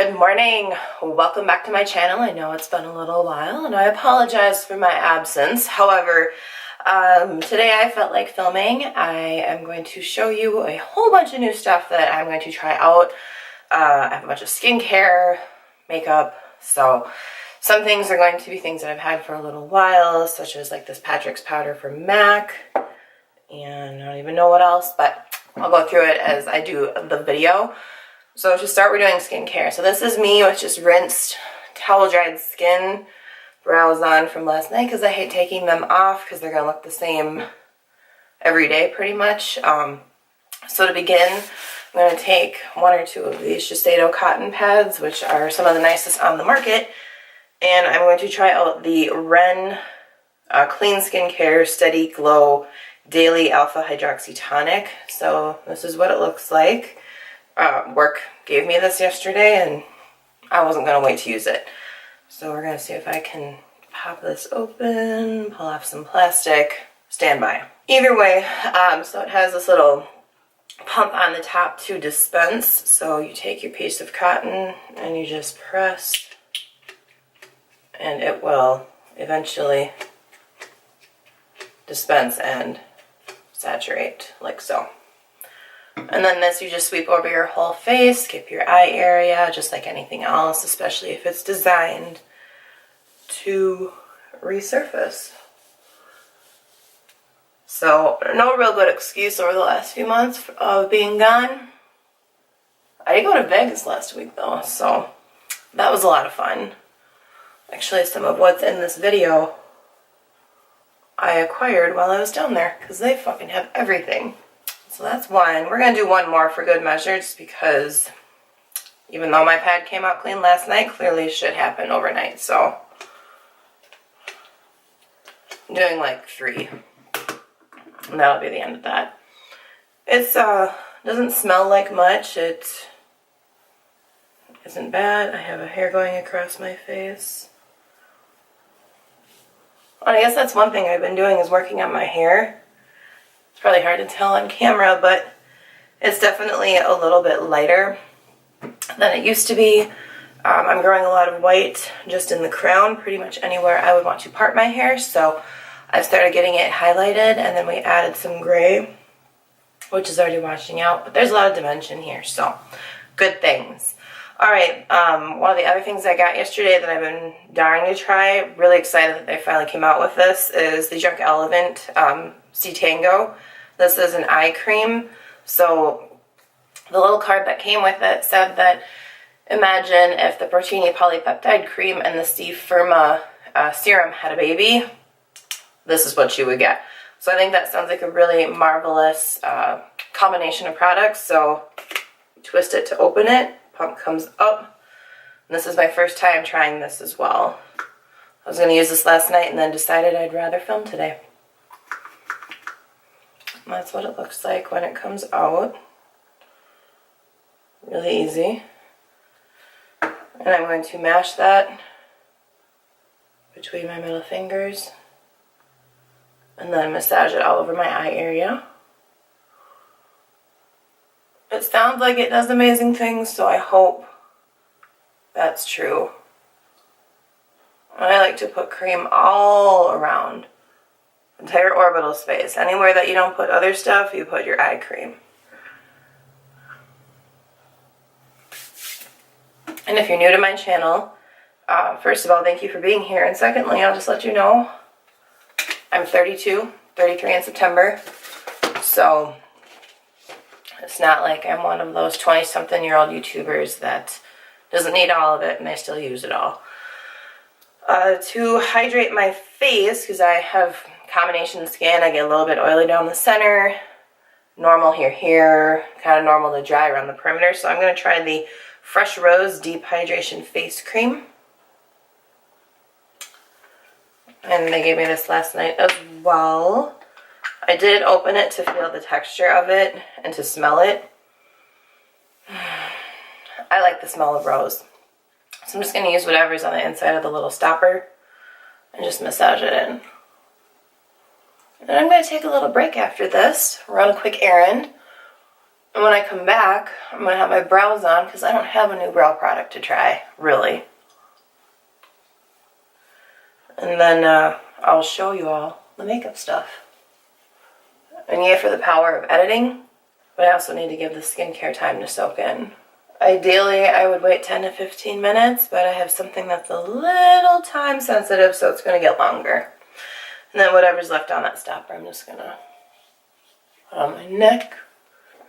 Good morning. Welcome back to my channel. I know it's been a little while and I apologize for my absence. However, today I felt like filming. I am going to show you a whole bunch of new stuff that I'm going to try out. I have a bunch of skincare, makeup, so some things are going to be things that I've had for a little while, such as like this Patrick's powder from MAC, and I don't even know what else, but I'll go through it as I do the video. So to start, we're doing skincare. So this is me with just rinsed, towel-dried skin, brows on from last night because I hate taking them off because they're going to look the same every day pretty much. So to begin, I'm going to take one or two of these Shiseido cotton pads, which are some of the nicest on the market, and I'm going to try out the Ren Clean Skincare Steady Glow Daily Alpha Hydroxy Tonic. So this is what it looks like. Work gave me this yesterday and I wasn't going to wait to use it. So we're going to see if I can pop this open, pull off some plastic, stand by. Either way, so it has this little pump on the top to dispense. So you take your piece of cotton and you just press and it will eventually dispense and saturate like so. And then this, you just sweep over your whole face, skip your eye area, just like anything else, especially if it's designed to resurface. So, no real good excuse over the last few months of being gone. I did go to Vegas last week though, so that was a lot of fun. Actually, some of what's in this video I acquired while I was down there, because they fucking have everything. So that's one. We're going to do one more for good measure, just because even though my pad came out clean last night, clearly shit happened overnight. So I'm doing like 3. And that'll be the end of that. It's doesn't smell like much. It isn't bad. I have a hair going across my face. Well, I guess that's one thing I've been doing is working on my hair. It's probably hard to tell on camera, but it's definitely a little bit lighter than it used to be. I'm growing a lot of white just in the crown, pretty much anywhere I would want to part my hair, so I've started getting it highlighted, and then we added some gray, which is already washing out, but there's a lot of dimension here, so good things. Alright, one of the other things I got yesterday that I've been dying to try, really excited that they finally came out with this, is the Junk Elephant C Tango. This is an eye cream. So the little card that came with it said that imagine if the Protini polypeptide cream and the C Firma serum had a baby. This is what you would get. So I think that sounds like a really marvelous combination of products. So twist it to open it. Pump comes up. And this is my first time trying this as well. I was going to use this last night and then decided I'd rather film today. And that's what it looks like when it comes out. Really easy. And I'm going to mash that between my middle fingers and then massage it all over my eye area. It sounds like it does amazing things, so I hope that's true. I like to put cream all around. Entire orbital space. Anywhere that you don't put other stuff, you put your eye cream. And if you're new to my channel, first of all, thank you for being here. And secondly, I'll just let you know, I'm 32, 33 in September. So it's not like I'm one of those 20-something-year-old YouTubers that doesn't need all of it and they still use it all. To hydrate my face, because I have combination skin, I get a little bit oily down the center, normal here, kind of normal to dry around the perimeter. So I'm going to try the Fresh Rose Deep Hydration Face Cream. And they gave me this last night as well. I did open it to feel the texture of it and to smell it. I like the smell of rose. So I'm just going to use whatever's on the inside of the little stopper and just massage it in. And I'm going to take a little break after this, run a quick errand, And when I come back, I'm going to have my brows on because I don't have a new brow product to try, really. And then I'll show you all the makeup stuff. And yay for the power of editing, but I also need to give the skincare time to soak in. Ideally, I would wait 10 to 15 minutes, but I have something that's a little time sensitive, so it's going to get longer. And then whatever's left on that stopper, I'm just going to put on my neck.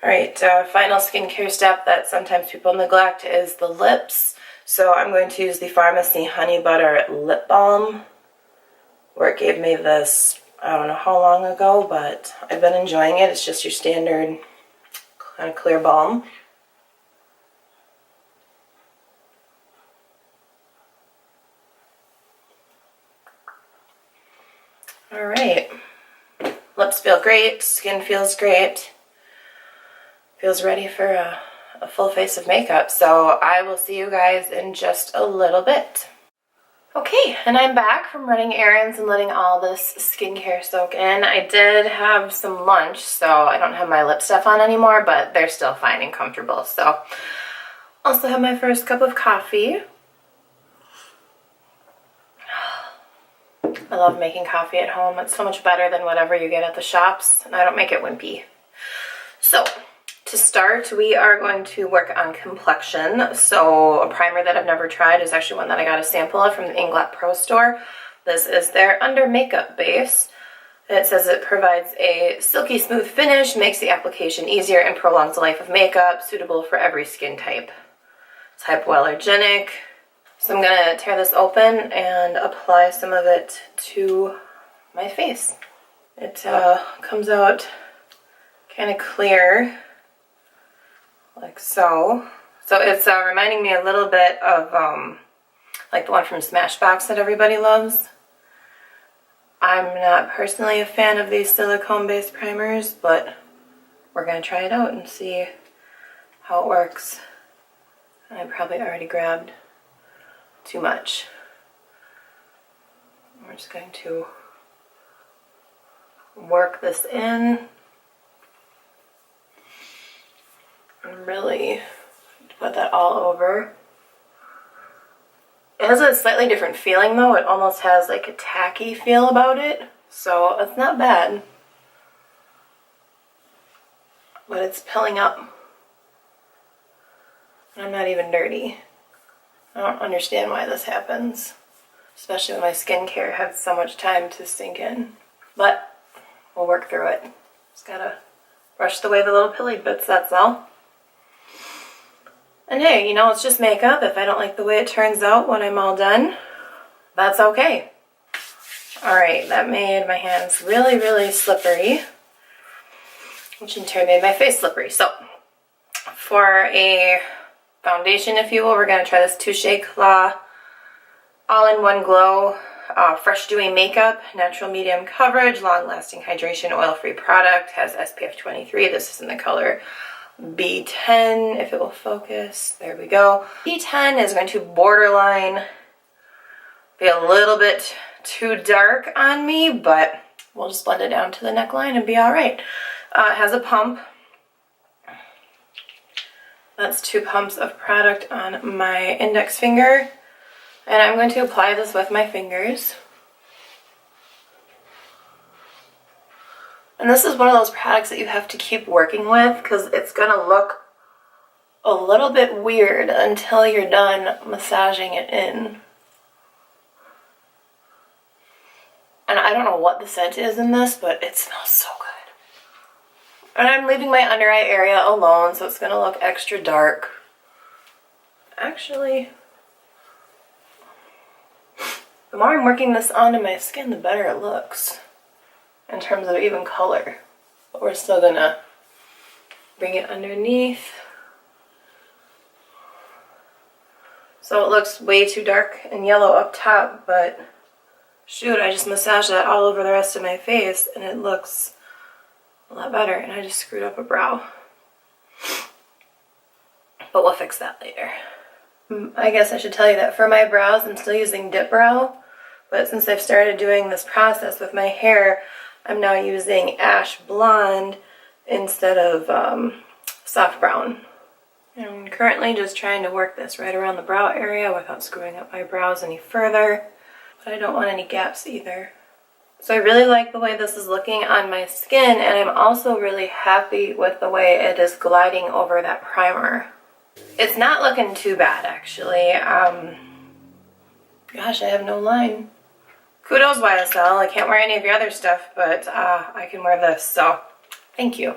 Alright, final skincare step that sometimes people neglect is the lips. So I'm going to use the Pharmacy Honey Butter Lip Balm, where it gave me this, I don't know how long ago, but I've been enjoying it. It's just your standard kind of clear balm. Alright, lips feel great, skin feels great, feels ready for a full face of makeup. So I will see you guys in just a little bit. Okay, and I'm back from running errands and letting all this skincare soak in. I did have some lunch, so I don't have my lip stuff on anymore, but they're still fine and comfortable. So also have my first cup of coffee. I love making coffee at home. It's so much better than whatever you get at the shops, and I don't make it wimpy. So to start, we are going to work on complexion. So a primer that I've never tried is actually one that I got a sample of from the Inglot Pro Store. This is their Under Makeup base. It says it provides a silky smooth finish, makes the application easier, and prolongs the life of makeup, suitable for every skin type. It's hypoallergenic. So I'm going to tear this open and apply some of it to my face. It comes out kind of clear, like so. So it's reminding me a little bit of like the one from Smashbox that everybody loves. I'm not personally a fan of these silicone-based primers, but we're going to try it out and see how it works. I probably already grabbed too much. We're just going to work this in and really put that all over. It has a slightly different feeling though. It almost has like a tacky feel about it, so it's not bad. But it's pilling up. And I'm not even dirty. I don't understand why this happens, especially when my skincare had so much time to sink in. But we'll work through it. Just gotta brush away the little pilly bits, that's all. And hey, you know, it's just makeup. If I don't like the way it turns out when I'm all done, that's okay. Alright, that made my hands really, really slippery, which in turn made my face slippery. So, for a foundation, if you will, we're going to try this Touche Eclat All-in-One Glow Fresh Dewy Makeup, Natural Medium Coverage, Long-Lasting Hydration, Oil-Free Product, has SPF 23. This is in the color B10, if it will focus. There we go. B10 is going to borderline be a little bit too dark on me, but we'll just blend it down to the neckline and be alright. It has a pump. That's 2 pumps of product on my index finger. And I'm going to apply this with my fingers. And this is one of those products that you have to keep working with because it's going to look a little bit weird until you're done massaging it in. And I don't know what the scent is in this, but it smells so good. And I'm leaving my under eye area alone, so it's going to look extra dark. Actually, the more I'm working this onto my skin, the better it looks in terms of even color. But we're still going to bring it underneath. So it looks way too dark and yellow up top, but shoot, I just massaged that all over the rest of my face and it looks a lot better, and I just screwed up a brow. But we'll fix that later. I guess I should tell you that for my brows, I'm still using Dip Brow, but since I've started doing this process with my hair, I'm now using Ash Blonde instead of soft brown. I'm currently just trying to work this right around the brow area without screwing up my brows any further, but I don't want any gaps either. So I really like the way this is looking on my skin, and I'm also really happy with the way it is gliding over that primer. It's not looking too bad, actually. Gosh, I have no line. Kudos, YSL. I can't wear any of your other stuff, but I can wear this, so thank you.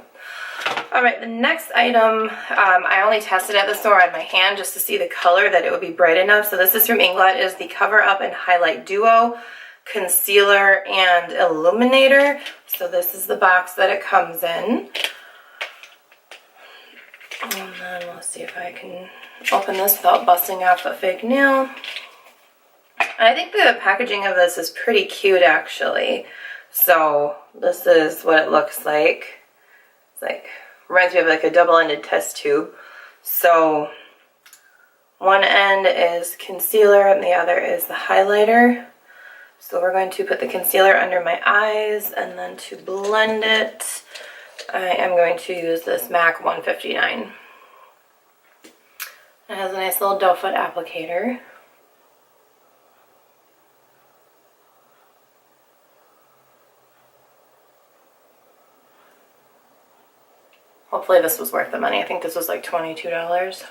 All right, the next item, I only tested at the store on my hand just to see the color, that it would be bright enough. So this is from Inglot. It is the Cover Up and Highlight Duo Concealer and Illuminator. So this is the box that it comes in. And then we'll see if I can open this without busting off a fake nail. And I think the packaging of this is pretty cute, actually. So this is what it looks like. It's like, reminds me of like a double-ended test tube. So one end is concealer and the other is the highlighter. So we're going to put the concealer under my eyes, and then to blend it, I am going to use this MAC 159. It has a nice little doe foot applicator. Hopefully this was worth the money. I think this was like $22.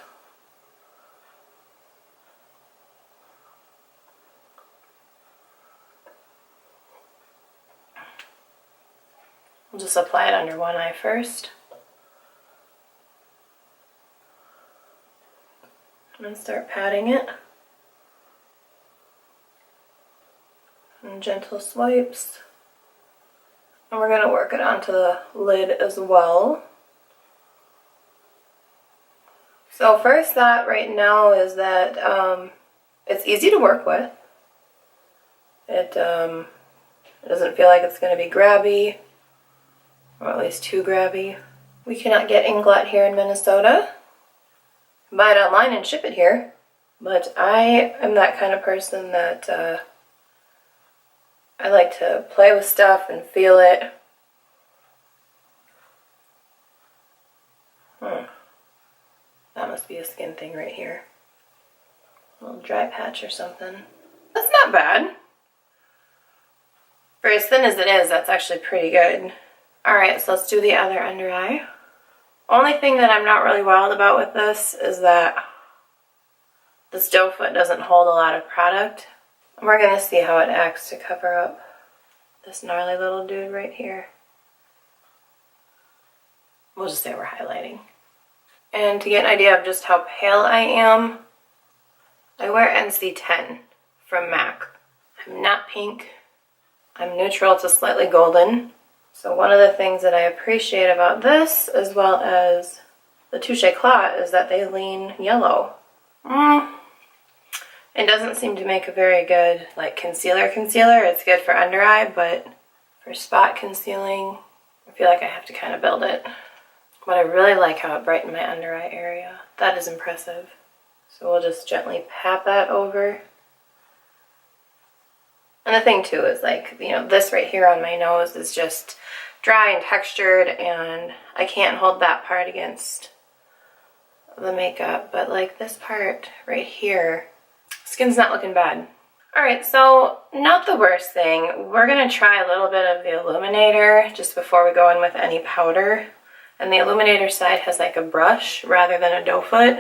We'll just apply it under one eye first. And start patting it. And gentle swipes. And we're going to work it onto the lid as well. So first thought right now is that it's easy to work with. It doesn't feel like it's going to be grabby, or at least too grabby. We cannot get Inglot here in Minnesota. Buy it online and ship it here. But I am that kind of person that I like to play with stuff and feel it. That must be a skin thing right here. A little dry patch or something. That's not bad. For as thin as it is, that's actually pretty good. Alright, so let's do the other under eye. Only thing that I'm not really wild about with this is that this doe foot doesn't hold a lot of product. And we're going to see how it acts to cover up this gnarly little dude right here. We'll just say we're highlighting. And to get an idea of just how pale I am, I wear NC10 from MAC. I'm not pink. I'm neutral to slightly golden. So one of the things that I appreciate about this, as well as the Touche Éclat, is that they lean yellow. It doesn't seem to make a very good like concealer. It's good for under eye, but for spot concealing, I feel like I have to kind of build it. But I really like how it brightened my under eye area. That is impressive. So we'll just gently pat that over. And the thing too is like, you know, this right here on my nose is just dry and textured, and I can't hold that part against the makeup. But like this part right here, skin's not looking bad. Alright, so not the worst thing. We're going to try a little bit of the illuminator just before we go in with any powder. And the illuminator side has like a brush rather than a doe foot.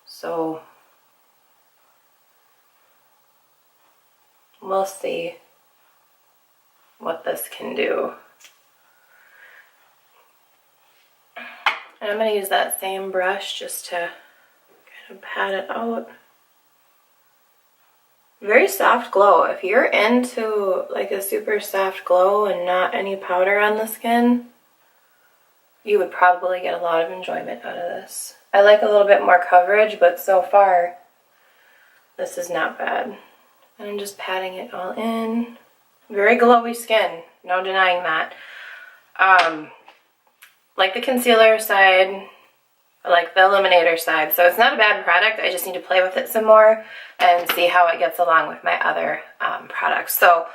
So we'll see what this can do. And I'm going to use that same brush just to kind of pat it out. Very soft glow. If you're into like a super soft glow and not any powder on the skin, you would probably get a lot of enjoyment out of this. I like a little bit more coverage, but so far this is not bad. And I'm just patting it all in. Very glowy skin, no denying that. Like the concealer side, like the illuminator side. So it's not a bad product. I just need to play with it some more and see how it gets along with my other products. So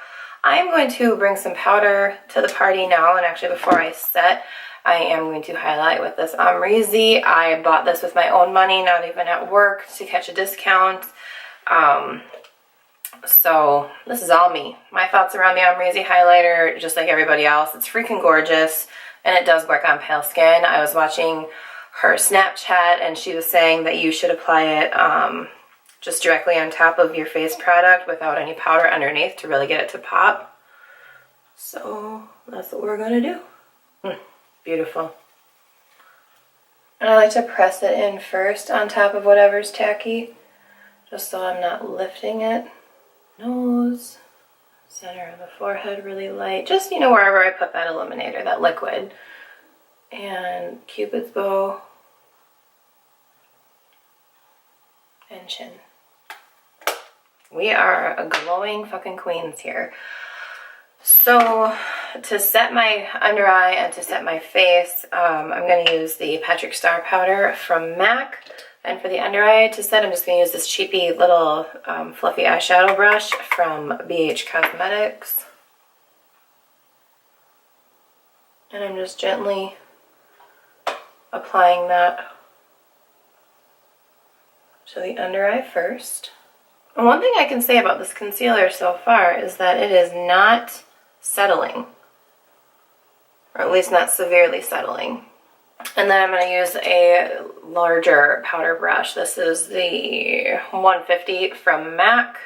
I'm going to bring some powder to the party now, and actually before I set, I am going to highlight with this Omrizi. I bought this with my own money, not even at work, to catch a discount. So this is all me. My thoughts around the Omrizi highlighter, just like everybody else. It's freaking gorgeous, and it does work on pale skin. I was watching her Snapchat, and she was saying that you should apply it just directly on top of your face product without any powder underneath to really get it to pop. So that's what we're gonna do. Beautiful. And I like to press it in first on top of whatever's tacky, just so I'm not lifting it. Nose, center of the forehead really light, just, you know, wherever I put that illuminator, that liquid. And Cupid's bow and chin. We are a glowing fucking queens here. So to set my under eye and to set my face, I'm going to use the Patrick Star powder from MAC. And for the under eye to set, I'm just going to use this cheapy little fluffy eyeshadow brush from BH Cosmetics. And I'm just gently applying that to the under eye first. And one thing I can say about this concealer so far is that it is not settling, or at least not severely settling. And then I'm going to use a larger powder brush. This is the 150 from MAC.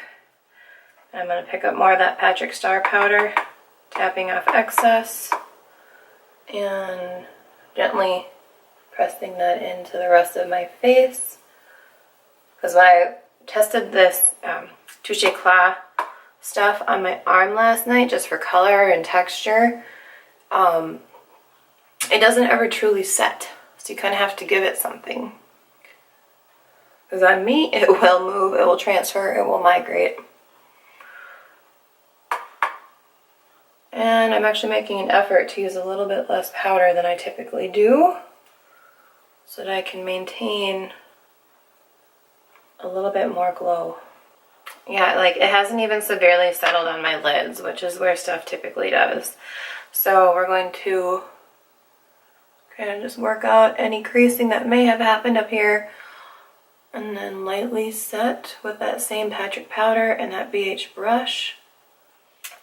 I'm going to pick up more of that Patrick Star powder, tapping off excess, and gently pressing that into the rest of my face. Because when I tested this Touche Eclat stuff on my arm last night, just for color and texture, it doesn't ever truly set, so you kind of have to give it something. Because on me, it will move, it will transfer, it will migrate. And I'm actually making an effort to use a little bit less powder than I typically do, so that I can maintain a little bit more glow. Yeah, like it hasn't even severely settled on my lids, which is where stuff typically does. So we're going to kind of just work out any creasing that may have happened up here, and then lightly set with that same Patrick powder and that BH brush.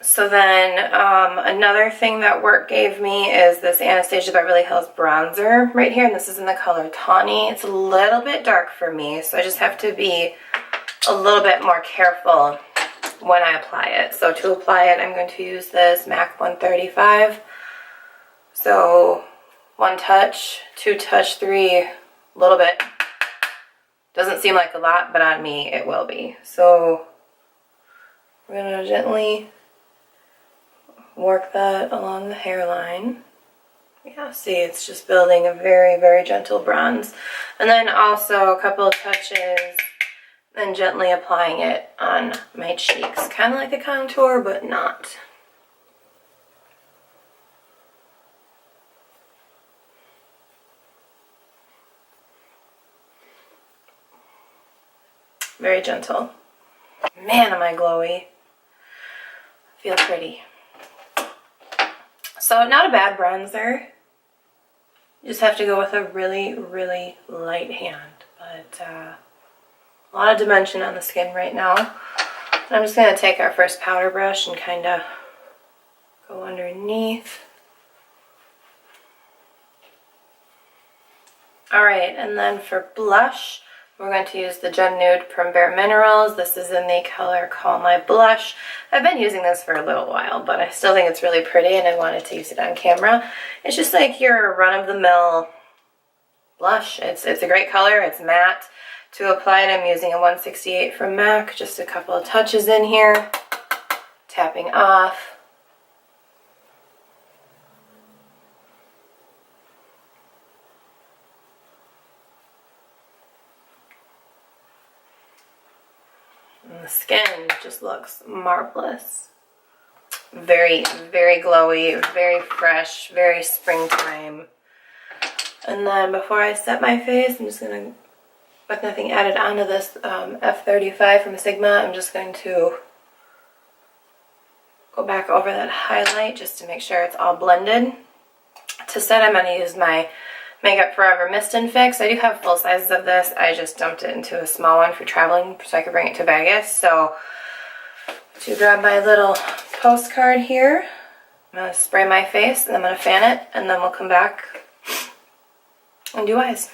So then another thing that work gave me is this Anastasia Beverly Hills bronzer right here, and this is in the color Tawny. It's a little bit dark for me, so I just have to be a little bit more careful when I apply it. So to apply it, I'm going to use this MAC 135. So 1 touch, 2 touch, 3, a little bit. Doesn't seem like a lot, but on me it will be. So we're going to gently work that along the hairline. Yeah, see, it's just building a very, very gentle bronze. And then also a couple of touches and gently applying it on my cheeks. Kind of like a contour, but not. Very gentle. Man, am I glowy. Feel pretty. So not a bad bronzer. You just have to go with a really, really light hand. But a lot of dimension on the skin right now. And I'm just going to take our first powder brush and kind of go underneath. Alright, and then for blush, we're going to use the Gen Nude from Bare Minerals. This is in the color Call My Blush. I've been using this for a little while, but I still think it's really pretty and I wanted to use it on camera. It's just like your run-of-the-mill blush. It's a great color. It's matte. To apply it, I'm using a 168 from MAC. Just a couple of touches in here. Tapping off. And the skin just looks marvelous. Very, very glowy, very fresh, very springtime. And then before I set my face, I'm just going to, with nothing added onto this F35 from Sigma, I'm just going to go back over that highlight just to make sure it's all blended. To set, I'm going to use my Makeup Forever Mist and Fix. I do have full sizes of this. I just dumped it into a small one for traveling so I could bring it to Vegas. So to grab my little postcard here, I'm going to spray my face and I'm going to fan it, and then we'll come back and do eyes.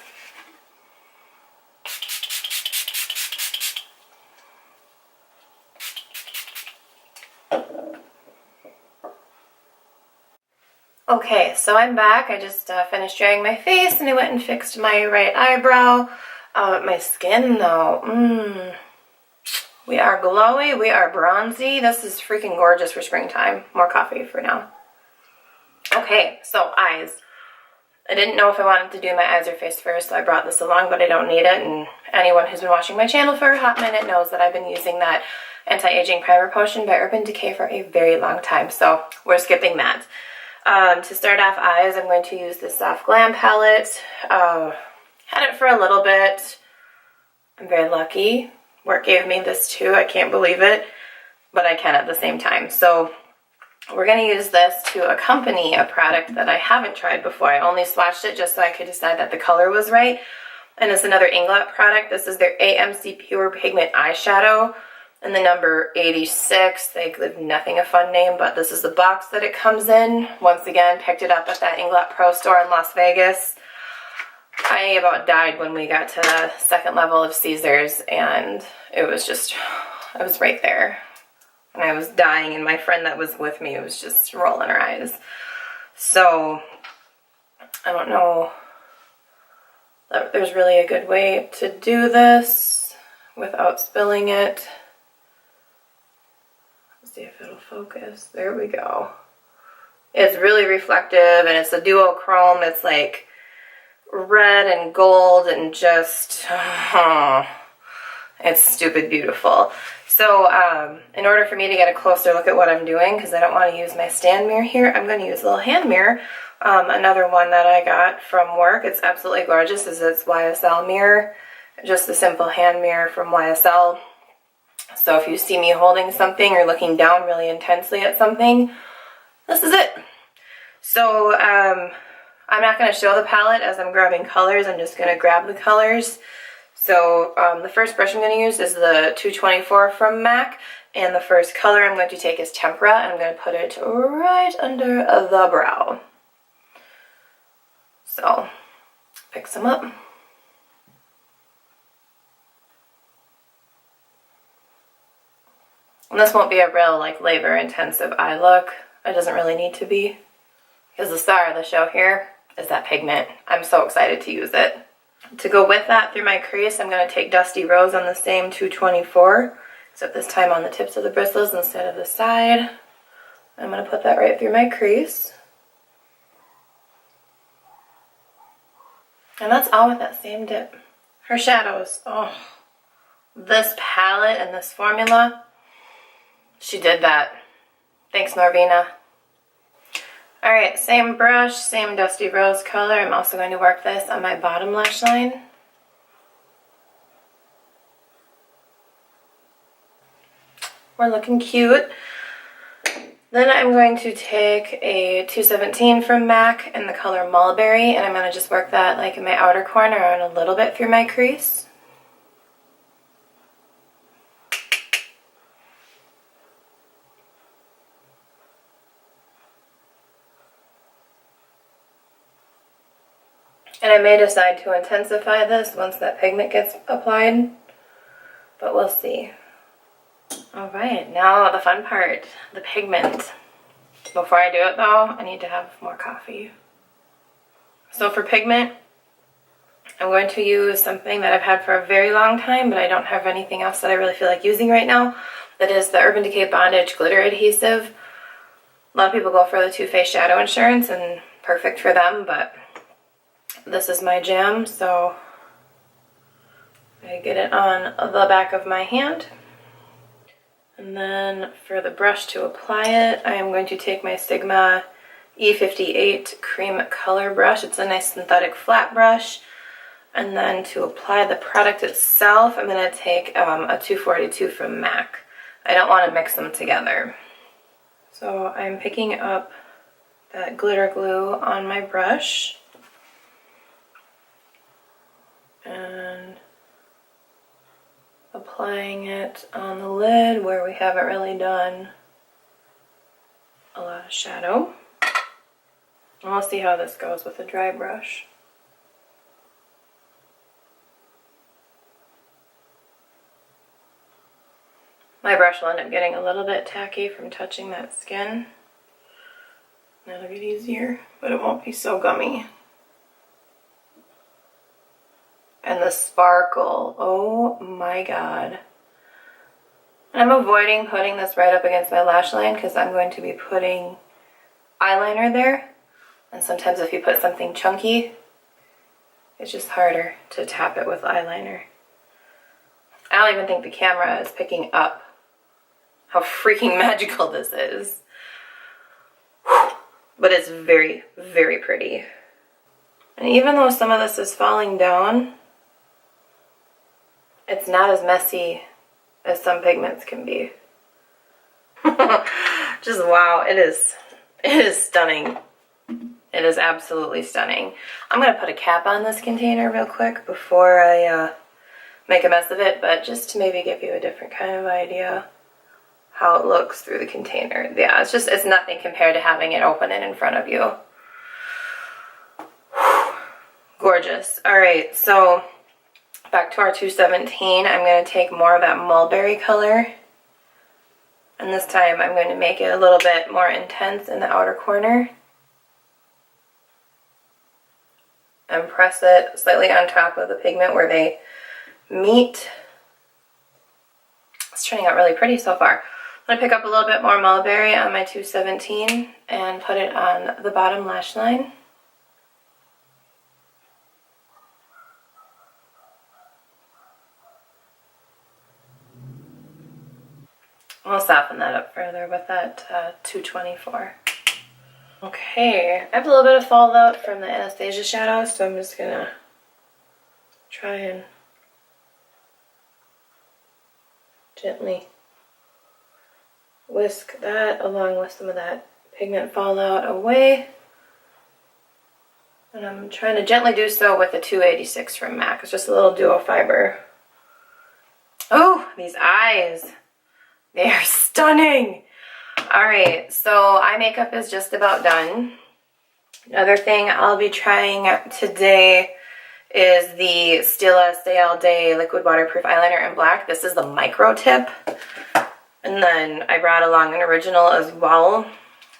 Okay, so I'm back. I just finished drying my face and I went and fixed my right eyebrow. My skin though, we are glowy, we are bronzy. This is freaking gorgeous for springtime. More coffee for now. Okay, so eyes. I didn't know if I wanted to do my eyes or face first, so I brought this along, but I don't need it. And anyone who's been watching my channel for a hot minute knows that I've been using that anti-aging primer potion by Urban Decay for a very long time, so we're skipping that. To start off eyes, I'm going to use this Soft Glam palette. Had it for a little bit. I'm very lucky. Work gave me this too. I can't believe it, but I can at the same time. So we're going to use this to accompany a product that I haven't tried before. I only swatched it just so I could decide that the color was right. And it's another Inglot product. This is their AMC Pure Pigment Eyeshadow. And the number 86, they give nothing a fun name, but this is the box that it comes in. Once again, picked it up at that Inglot Pro store in Las Vegas. I about died when we got to the second level of Caesars, and it was just, I was right there. And I was dying, and my friend that was with me was just rolling her eyes. So, I don't know that there's really a good way to do this without spilling it. See if it'll focus. There we go. It's really reflective, and it's a duochrome. It's like red and gold and just, it's stupid beautiful. So in order for me to get a closer look at what I'm doing, because I don't want to use my stand mirror here, I'm going to use a little hand mirror. Another one that I got from work. It's absolutely gorgeous. Is its YSL mirror. Just a simple hand mirror from YSL. So if you see me holding something or looking down really intensely at something, this is it. So I'm not going to show the palette as I'm grabbing colors. I'm just going to grab the colors. So the first brush I'm going to use is the 224 from MAC. And the first color I'm going to take is Tempera. And I'm going to put it right under the brow. So pick some up. And this won't be a real like labor intensive eye look. It doesn't really need to be, because the star of the show here is that pigment. I'm so excited to use it. To go with that through my crease, I'm going to take Dusty Rose on the same 224, except this time on the tips of the bristles instead of the side. I'm going to put that right through my crease. And that's all with that same dip. Her shadows, oh, this palette and this formula, she did that. Thanks, Norvina. Alright, same brush, same Dusty Rose color. I'm also going to work this on my bottom lash line. We're looking cute. Then I'm going to take a 217 from MAC in the color Mulberry, and I'm going to just work that like in my outer corner and a little bit through my crease. And I may decide to intensify this once that pigment gets applied, but we'll see. Alright, now the fun part, the pigment. Before I do it though, I need to have more coffee. So for pigment, I'm going to use something that I've had for a very long time, but I don't have anything else that I really feel like using right now. That is the Urban Decay Bondage Glitter Adhesive. A lot of people go for the Too Faced Shadow Insurance, and perfect for them, but this is my jam, so I get it on the back of my hand. And then for the brush to apply it, I am going to take my Sigma E58 Cream Color Brush. It's a nice synthetic flat brush. And then to apply the product itself, I'm going to take a 242 from MAC. I don't want to mix them together. So I'm picking up that glitter glue on my brush and applying it on the lid where we haven't really done a lot of shadow. And we'll see how this goes with a dry brush. My brush will end up getting a little bit tacky from touching that skin. That'll get easier, but it won't be so gummy. And the sparkle, oh my god. I'm avoiding putting this right up against my lash line because I'm going to be putting eyeliner there. And sometimes if you put something chunky, it's just harder to tap it with eyeliner. I don't even think the camera is picking up how freaking magical this is. But it's very, very pretty. And even though some of this is falling down, it's not as messy as some pigments can be. Just wow, it is stunning. It is absolutely stunning. I'm gonna put a cap on this container real quick before I make a mess of it, but just to maybe give you a different kind of idea how it looks through the container. Yeah, it's nothing compared to having it open and in front of you. Gorgeous. All right, so back to our 217. I'm going to take more of that mulberry color, and this time I'm going to make it a little bit more intense in the outer corner and press it slightly on top of the pigment where they meet. It's turning out really pretty so far. I'm going to pick up a little bit more mulberry on my 217 and put it on the bottom lash line. I'll soften that up further with that 224. Okay, I have a little bit of fallout from the Anastasia shadow, so I'm just going to try and gently whisk that along with some of that pigment fallout away. And I'm trying to gently do so with the 286 from MAC. It's just a little duo fiber. Oh, these eyes. They are stunning. All right, so eye makeup is just about done. Another thing I'll be trying today is the Stila Stay All Day Liquid Waterproof Eyeliner in black. This is the micro tip. And then I brought along an original as well.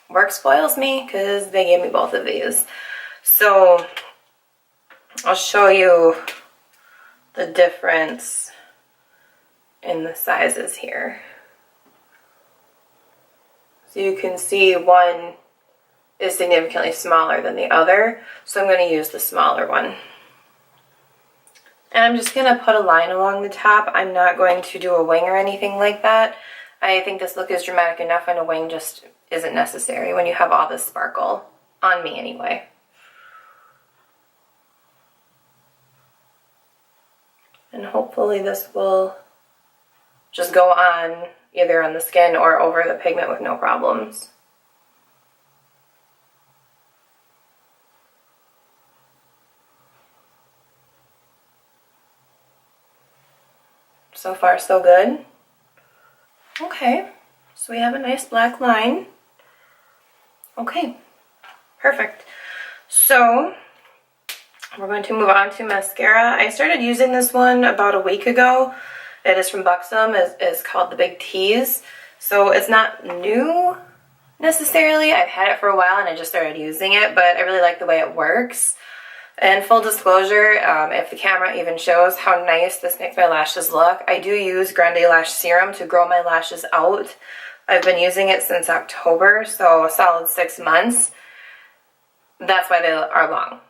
Work spoils me because they gave me both of these. So I'll show you the difference in the sizes here. So you can see one is significantly smaller than the other. So I'm going to use the smaller one. And I'm just going to put a line along the top. I'm not going to do a wing or anything like that. I think this look is dramatic enough and a wing just isn't necessary when you have all this sparkle. On me anyway. And hopefully this will just go on either on the skin or over the pigment with no problems. So far so good. Okay, so we have a nice black line. Okay, perfect. So we're going to move on to mascara. I started using this one about a week ago. It is from Buxom. It's called the Big Tease. So it's not new necessarily. I've had it for a while and I just started using it, but I really like the way it works. And full disclosure, if the camera even shows how nice this makes my lashes look, I do use Grande Lash Serum to grow my lashes out. I've been using it since October, so a solid 6 months. That's why they are long.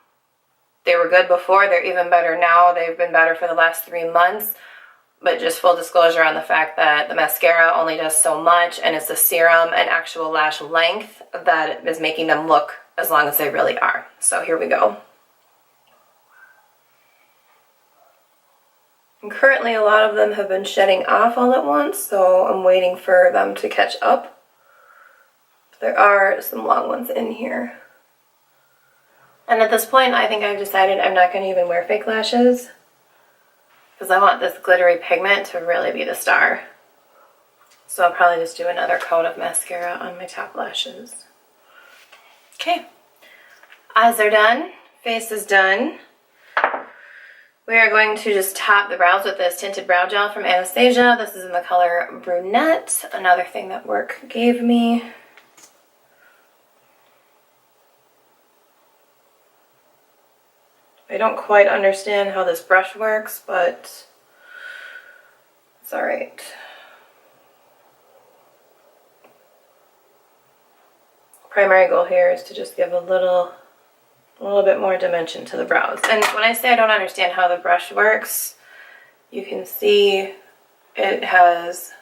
They were good before, they're even better now. They've been better for the last 3 months. But just full disclosure on the fact that the mascara only does so much, and it's the serum and actual lash length that is making them look as long as they really are. So here we go. And currently a lot of them have been shedding off all at once, so I'm waiting for them to catch up. There are some long ones in here. And at this point, I think I've decided I'm not going to even wear fake lashes because I want this glittery pigment to really be the star. So I'll probably just do another coat of mascara on my top lashes. Okay, eyes are done, face is done. We are going to just top the brows with this tinted brow gel from Anastasia. This is in the color Brunette, another thing that work gave me. I don't quite understand how this brush works, but it's all right. Primary goal here is to just give a little bit more dimension to the brows. And when I say I don't understand how the brush works, you can see it has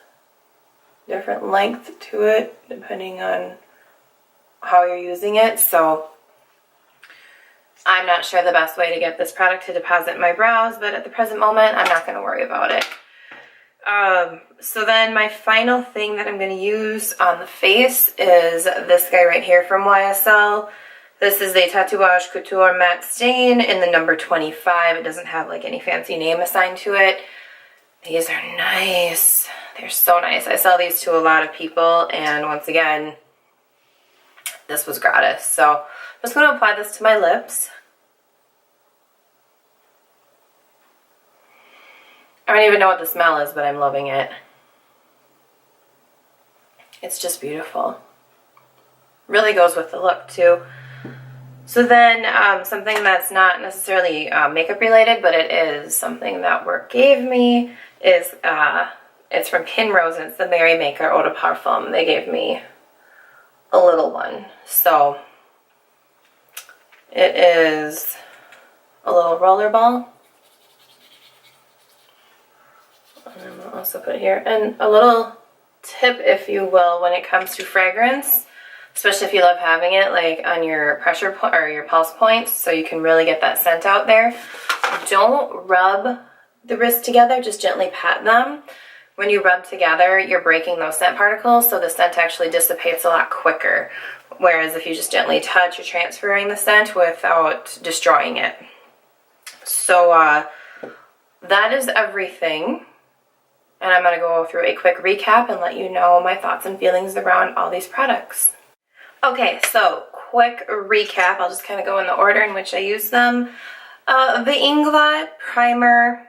different length to it depending on how you're using it. So I'm not sure the best way to get this product to deposit my brows, but at the present moment, I'm not going to worry about it. So then my final thing that I'm going to use on the face is this guy right here from YSL. This is the Tatouage Couture Matte Stain in the number 25. It doesn't have like any fancy name assigned to it. These are nice. They're so nice. I sell these to a lot of people, and once again, this was gratis. So I'm just going to apply this to my lips. I don't even know what the smell is, but I'm loving it. It's just beautiful. Really goes with the look too. So then something that's not necessarily makeup related, but it is something that work gave me is, it's from Kinrose, and it's the Mary Maker Eau de Parfum. They gave me a little one. So it is a little roller ball. And I'll also put it here. And a little tip, if you will, when it comes to fragrance, especially if you love having it like on your pressure point or your pulse points, so you can really get that scent out there. Don't rub the wrists together, just gently pat them. When you rub together, you're breaking those scent particles, so the scent actually dissipates a lot quicker. Whereas if you just gently touch, you're transferring the scent without destroying it. So that is everything. And I'm going to go through a quick recap and let you know my thoughts and feelings around all these products. Okay, so quick recap. I'll just kind of go in the order in which I use them. The Inglot primer,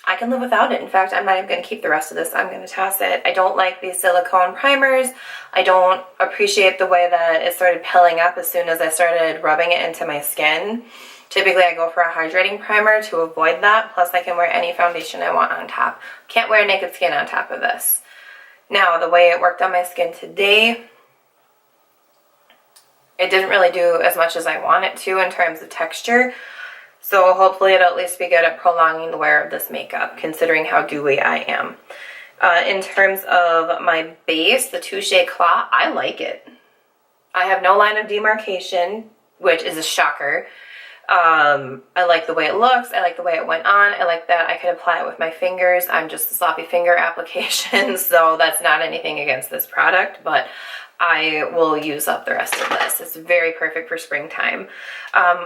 I can live without it. In fact, I'm not even going to keep the rest of this. I'm going to toss it. I don't like these silicone primers. I don't appreciate the way that it started pilling up as soon as I started rubbing it into my skin. Typically, I go for a hydrating primer to avoid that. Plus, I can wear any foundation I want on top. Can't wear naked skin on top of this. Now, the way it worked on my skin today, it didn't really do as much as I want it to in terms of texture. So hopefully it'll at least be good at prolonging the wear of this makeup, considering how dewy I am. In terms of my base, the Touche Eclat, I like it. I have no line of demarcation, which is a shocker. I like the way it looks. I like the way it went on. I like that I could apply it with my fingers. I'm just a sloppy finger application, so that's not anything against this product, but I will use up the rest of this. It's very perfect for springtime.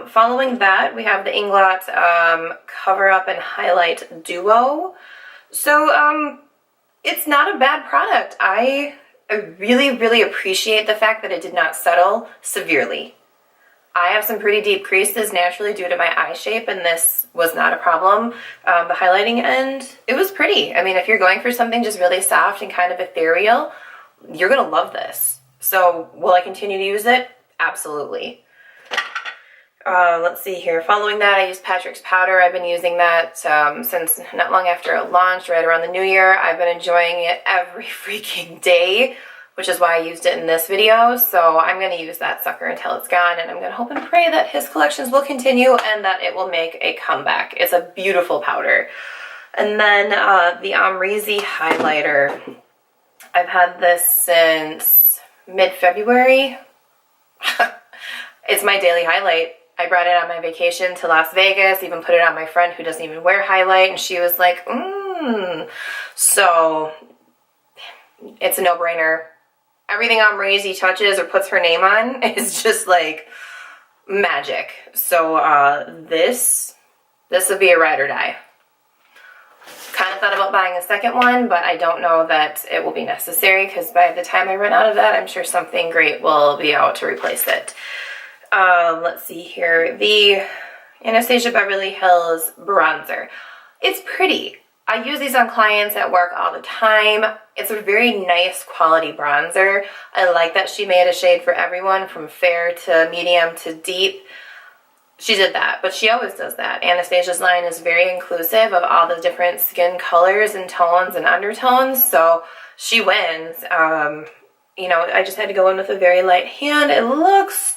Following that, we have the Inglot Cover Up and Highlight Duo. So it's not a bad product. I really, really appreciate the fact that it did not settle severely. I have some pretty deep creases naturally due to my eye shape, and this was not a problem. The highlighting end, it was pretty. I mean, if you're going for something just really soft and kind of ethereal, you're going to love this. So will I continue to use it? Absolutely. Let's see here. Following that, I used Patrick's Powder. I've been using that since not long after it launched, right around the new year. I've been enjoying it every freaking day, which is why I used it in this video. So I'm going to use that sucker until it's gone, and I'm going to hope and pray that his collections will continue and that it will make a comeback. It's a beautiful powder. And then the Amrezy highlighter. I've had this since mid-February. It's my daily highlight. I brought it on my vacation to Las Vegas, even put it on my friend who doesn't even wear highlight, and she was like, So it's a no-brainer. everything Amrezy touches or puts her name on is just like magic. So this would be a ride or die. Kind of thought about buying a second one, but I don't know that it will be necessary because by the time I run out of that, I'm sure something great will be out to replace it. Let's see here. The Anastasia Beverly Hills bronzer. It's pretty. I use these on clients at work all the time. It's a very nice quality bronzer. I like that she made a shade for everyone from fair to medium to deep. She did that, but she always does that. Anastasia's line is very inclusive of all the different skin colors and tones and undertones, so she wins. You know, I just had to go in with a very light hand. It looks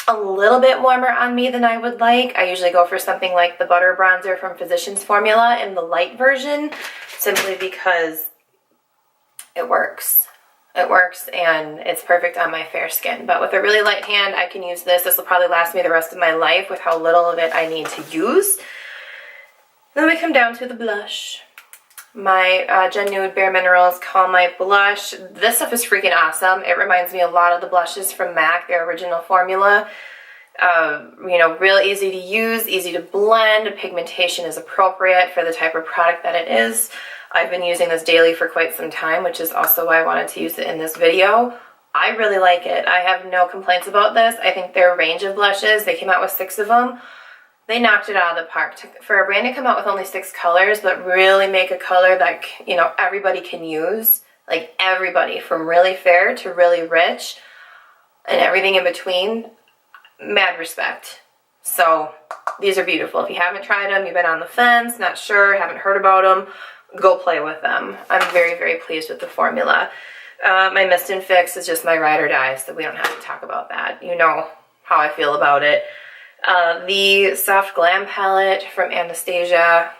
a little bit warmer on me than I would like. I usually go for something like the Butter Bronzer from Physicians Formula in the light version, simply because it works. It works and it's perfect on my fair skin. But with a really light hand, I can use this. This will probably last me the rest of my life with how little of it I need to use. Then we come down to the blush. My Gen Nude Bare Minerals Calm Light Blush. This stuff is freaking awesome. It reminds me a lot of the blushes from MAC, their original formula. You know, real easy to use, easy to blend. Pigmentation is appropriate for the type of product that it is. I've been using this daily for quite some time, which is also why I wanted to use it in this video. I really like it. I have no complaints about this. I think their range of blushes, they came out with 6 of them. They knocked it out of the park. For a brand to come out with only 6 colors, but really make a color that, you know, everybody can use. Like everybody, from really fair to really rich and everything in between. Mad respect. So these are beautiful. If you haven't tried them, you've been on the fence, not sure, haven't heard about them, go play with them. I'm very, very pleased with the formula. My Mist and Fix is just my ride or die, so we don't have to talk about that. You know how I feel about it. The Soft Glam palette from Anastasia,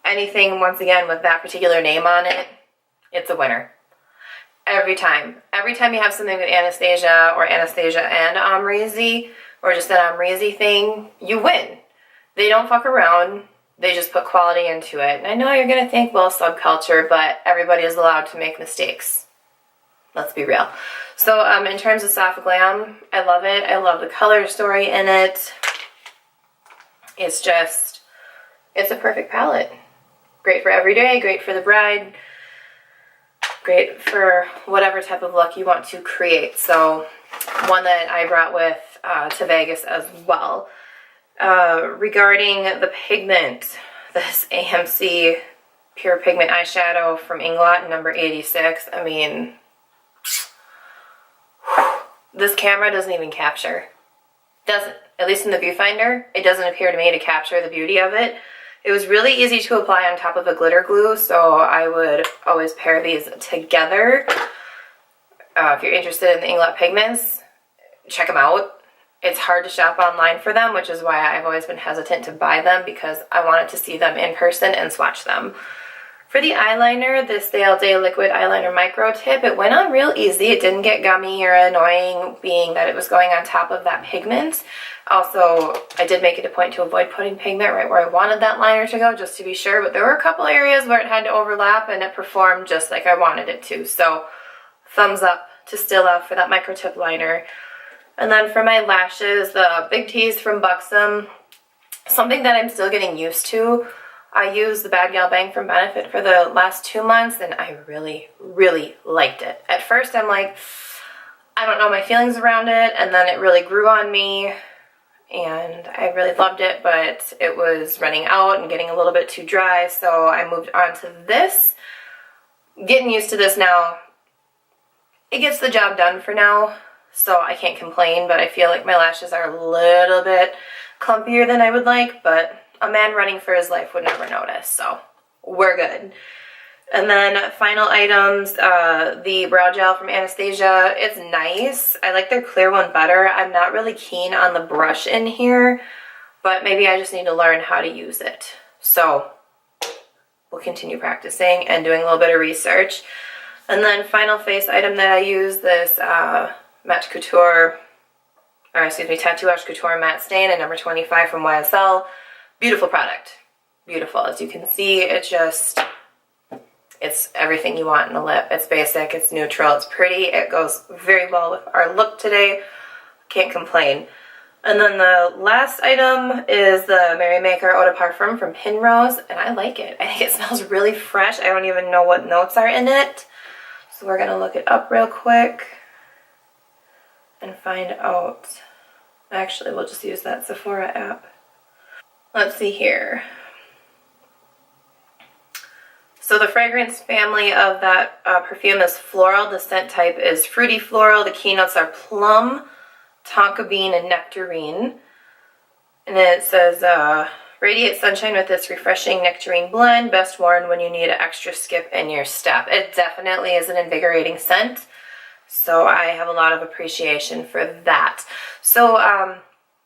anything, once again, with that particular name on it, it's a winner. Every time. Every time you have something with Anastasia or Anastasia and Amrezy, or just an Amrezy thing, you win. They don't fuck around. They just put quality into it. And I know you're going to think, well, subculture, but everybody is allowed to make mistakes. Let's be real. So in terms of Soft Glam, I love it. I love the color story in it. It's just, it's a perfect palette. Great for every day, great for the bride, great for whatever type of look you want to create. So one that I brought with to Vegas as well. Regarding the pigment, this AMC Pure Pigment eyeshadow from Inglot number 86, I mean, this camera doesn't even capture. Doesn't. At least in the viewfinder, it doesn't appear to me to capture the beauty of it. It was really easy to apply on top of a glitter glue, so I would always pair these together. If you're interested in the Inglot pigments, check them out. It's hard to shop online for them, which is why I've always been hesitant to buy them, because I wanted to see them in person and swatch them. For the eyeliner, this Day All Day Liquid Eyeliner Micro Tip, it went on real easy. It didn't get gummy or annoying, being that it was going on top of that pigment. Also, I did make it a point to avoid putting pigment right where I wanted that liner to go, just to be sure. But there were a couple areas where it had to overlap, and it performed just like I wanted it to. So, thumbs up to Stila for that micro tip liner. And then for my lashes, the Big T's from Buxom, something that I'm still getting used to. I used the Bad Gal Bang from Benefit for the last 2 months, and I really, really liked it. At first, I'm like, I don't know my feelings around it, and then it really grew on me, and I really loved it, but it was running out and getting a little bit too dry, so I moved on to this. Getting used to this now, it gets the job done for now, so I can't complain, but I feel like my lashes are a little bit clumpier than I would like, but a man running for his life would never notice, so we're good. And then final items, the brow gel from Anastasia. It's nice. I like their clear one better. I'm not really keen on the brush in here, but maybe I just need to learn how to use it. So we'll continue practicing and doing a little bit of research. And then final face item that I use, this Tattoo Wash Couture Matte Stain in number 25 from YSL. Beautiful product. Beautiful. As you can see, it just It's everything you want in a lip. It's basic, it's neutral, it's pretty, it goes very well with our look today. Can't complain. And then the last item is the Mary Maker Eau de Parfum from Penrose, and I like it. I think it smells really fresh. I don't even know what notes are in it. So we're gonna look it up real quick and find out. Actually, we'll just use that Sephora app. Let's see here. So the fragrance family of that perfume is floral. The scent type is fruity floral. The keynotes are plum, tonka bean, and nectarine. And then it says, radiate sunshine with this refreshing nectarine blend. Best worn when you need an extra skip in your step. It definitely is an invigorating scent. So I have a lot of appreciation for that. So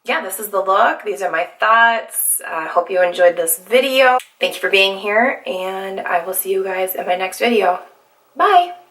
yeah, this is the look. These are my thoughts. I hope you enjoyed this video. Thank you for being here, and I will see you guys in my next video. Bye!